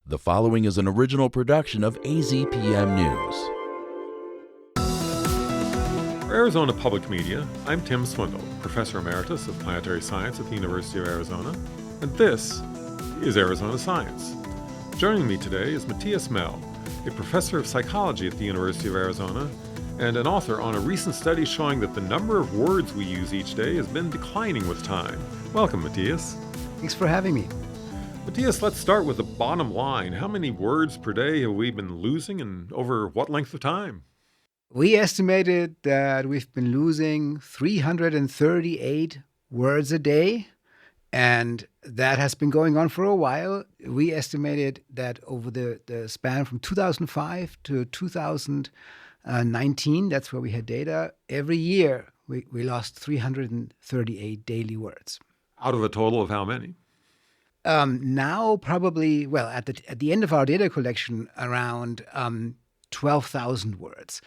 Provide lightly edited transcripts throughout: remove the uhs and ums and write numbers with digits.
The following is an original production of AZPM News. For Arizona Public Media, I'm Tim Swindle, Professor Emeritus of Planetary Science at the University of Arizona, and this is Arizona Science. Joining me today is Mattias Mehl, a professor of psychology at the University of Arizona and an author on a recent study showing that the number of words we use each day has been declining with time. Welcome, Mattias. Thanks for having me. Mattias, let's start with the bottom line. How many words per day have we been losing and over what length of time? We estimated that we've been losing 338 words a day, and that has been going on for a while. We estimated that over the span from 2005 to 2019, that's where we had data, every year we lost 338 daily words. Out of a total of how many? Now probably, at the end of our data collection, around 12,000 words.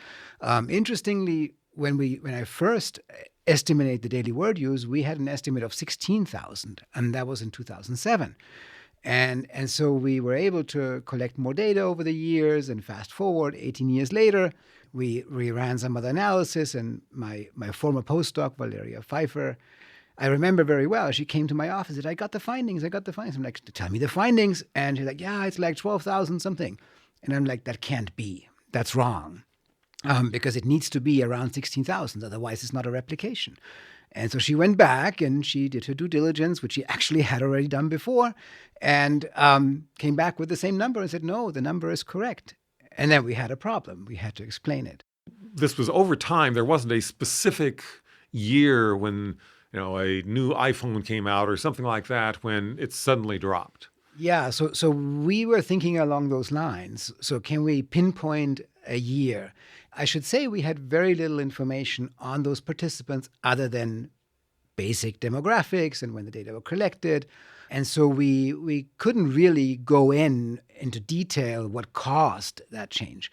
Interestingly, when I first estimated the daily word use, we had an estimate of 16,000, and that was in 2007. And so we were able to collect more data over the years, and fast forward 18 years later, we ran some other analysis, and my former postdoc, Valeria Pfeiffer, I remember very well, she came to my office and said, I got the findings. I'm like, tell me the findings. And she's like, yeah, it's like 12,000 something. And I'm like, that can't be. That's wrong. Because it needs to be around 16,000. Otherwise, it's not a replication. And so she went back and she did her due diligence, which she actually had already done before, and came back with the same number and said, no, the number is correct. And then we had a problem. We had to explain it. This was over time. There wasn't a specific year when a new iPhone came out or something like that when it suddenly dropped. Yeah, so we were thinking along those lines. So can we pinpoint a year? I should say we had very little information on those participants other than basic demographics and when the data were collected. And so we couldn't really go into detail what caused that change.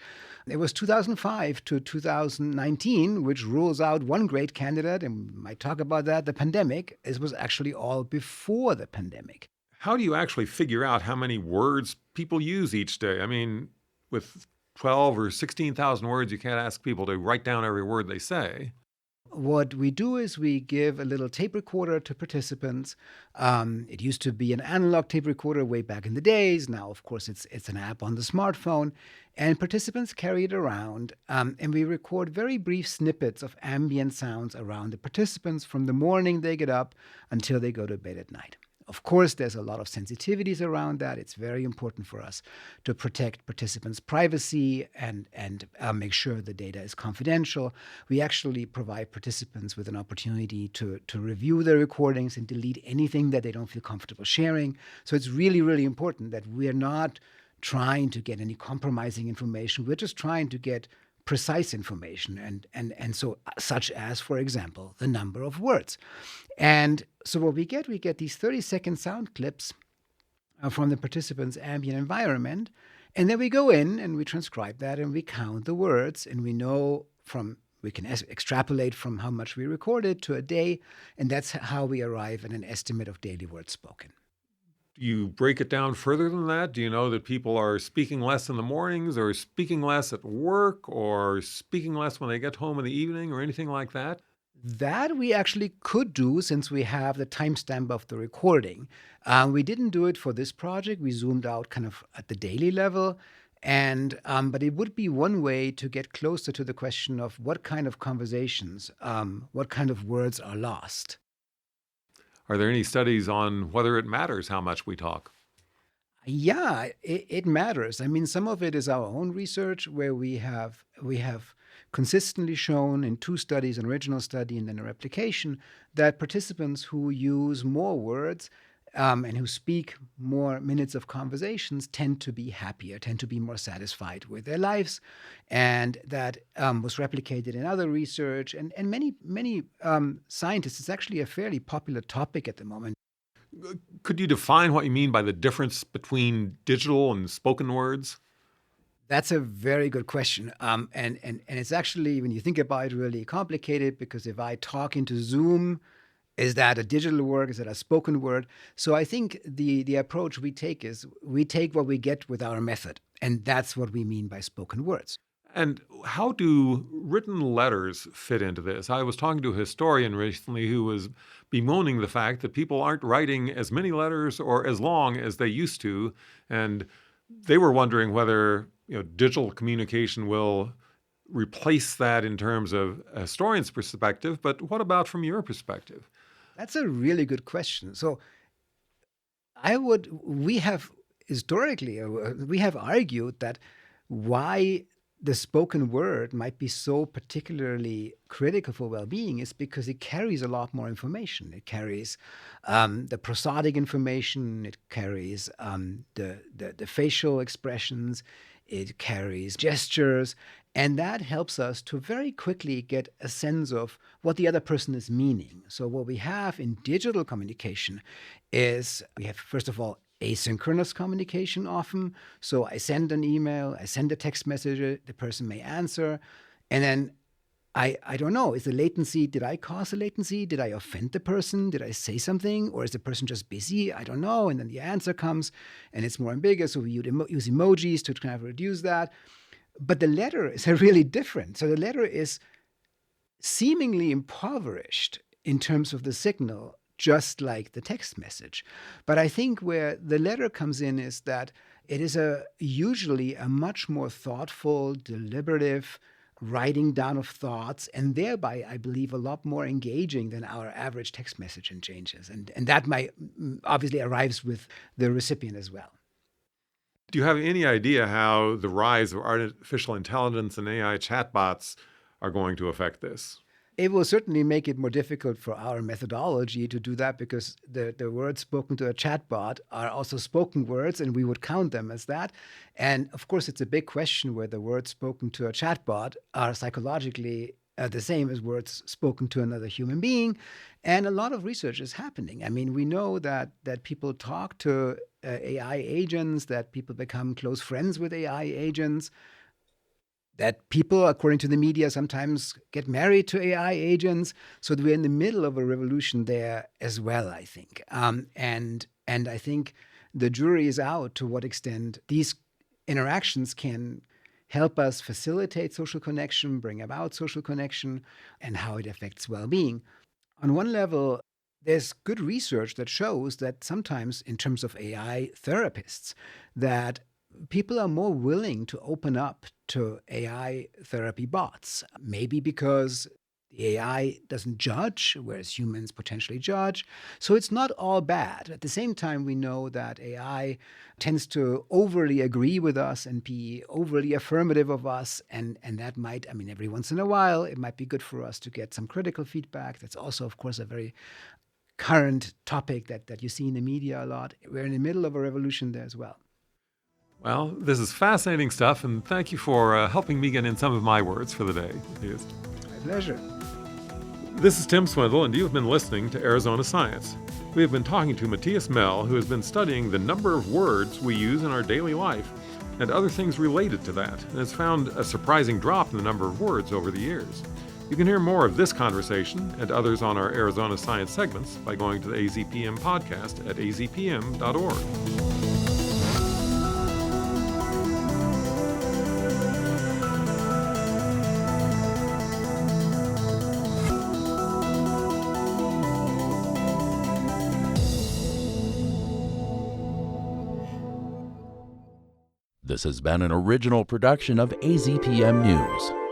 It was 2005 to 2019, which rules out one great candidate, and we might talk about that, the pandemic. It was actually all before the pandemic. How do you actually figure out how many words people use each day? I mean, with 12 or 16,000 words, you can't ask people to write down every word they say. What we do is we give a little tape recorder to participants. It used to be an analog tape recorder way back in the days. Now, of course, it's an app on the smartphone. And participants carry it around. And we record very brief snippets of ambient sounds around the participants from the morning they get up until they go to bed at night. Of course, there's a lot of sensitivities around that. It's very important for us to protect participants' privacy and make sure the data is confidential. We actually provide participants with an opportunity to review their recordings and delete anything that they don't feel comfortable sharing. So it's really, really important that we're not trying to get any compromising information. We're just trying to get precise information, and so such as, for example, the number of words. And so what we get these 30-second sound clips from the participants' ambient environment, and then we go in and we transcribe that and we count the words, and we can extrapolate from how much we recorded to a day, and that's how we arrive at an estimate of daily words spoken. You break it down further than that? Do you know that people are speaking less in the mornings or speaking less at work or speaking less when they get home in the evening or anything like that? That we actually could do since we have the timestamp of the recording. We didn't do it for this project. We zoomed out kind of at the daily level. But it would be one way to get closer to the question of what kind of conversations, what kind of words are lost. Are there any studies on whether it matters how much we talk? Yeah, it matters. I mean, some of it is our own research where we have consistently shown in 2 studies, an original study and then a replication, that participants who use more words and who speak more minutes of conversations tend to be happier, tend to be more satisfied with their lives. And that was replicated in other research. And many scientists, it's actually a fairly popular topic at the moment. Could you define what you mean by the difference between digital and spoken words? That's a very good question. And it's actually, when you think about it, really complicated, because if I talk into Zoom Is that a digital word? Is that a spoken word? So I think the approach we take is we take what we get with our method. And that's what we mean by spoken words. And how do written letters fit into this? I was talking to a historian recently who was bemoaning the fact that people aren't writing as many letters or as long as they used to. And they were wondering whether digital communication will replace that in terms of a historian's perspective. But what about from your perspective? That's a really good question. So we have historically, we have argued that why the spoken word might be so particularly critical for well-being is because it carries a lot more information. It carries the prosodic information. It carries the facial expressions. It carries gestures. And that helps us to very quickly get a sense of what the other person is meaning. So what we have in digital communication is we have, first of all, asynchronous communication often. So I send an email, I send a text message, the person may answer, and then I don't know, is the latency, did I cause a latency? Did I offend the person? Did I say something? Or is the person just busy? I don't know. And then the answer comes and it's more ambiguous. So we use emojis to kind of reduce that. But the letter is really different. So the letter is seemingly impoverished in terms of the signal, just like the text message. But I think where the letter comes in is that it is usually a much more thoughtful, deliberative writing down of thoughts, and thereby, I believe, a lot more engaging than our average text message exchanges. And that might obviously arrives with the recipient as well. Do you have any idea how the rise of artificial intelligence and AI chatbots are going to affect this? It will certainly make it more difficult for our methodology to do that because the words spoken to a chatbot are also spoken words, and we would count them as that. And of course, it's a big question whether words spoken to a chatbot are psychologically the same as words spoken to another human being. And a lot of research is happening. I mean, we know that people talk to AI agents, that people become close friends with AI agents, that people, according to the media, sometimes get married to AI agents. So we're in the middle of a revolution there as well, I think. And I think the jury is out to what extent these interactions can help us facilitate social connection, bring about social connection, and how it affects well-being. On one level, there's good research that shows that sometimes in terms of AI therapists, that people are more willing to open up to AI therapy bots, maybe because the AI doesn't judge, whereas humans potentially judge. So it's not all bad. At the same time, we know that AI tends to overly agree with us and be overly affirmative of us. And that might, I mean, every once in a while, it might be good for us to get some critical feedback. That's also, of course, a very current topic that you see in the media a lot. We're in the middle of a revolution there as well. Well, this is fascinating stuff, and thank you for helping me get in some of my words for the day. My pleasure. This is Tim Swindle, and you've been listening to Arizona Science. We have been talking to Mattias Mehl, who has been studying the number of words we use in our daily life and other things related to that, and has found a surprising drop in the number of words over the years. You can hear more of this conversation and others on our Arizona Science segments by going to the AZPM podcast at azpm.org. This has been an original production of AZPM News.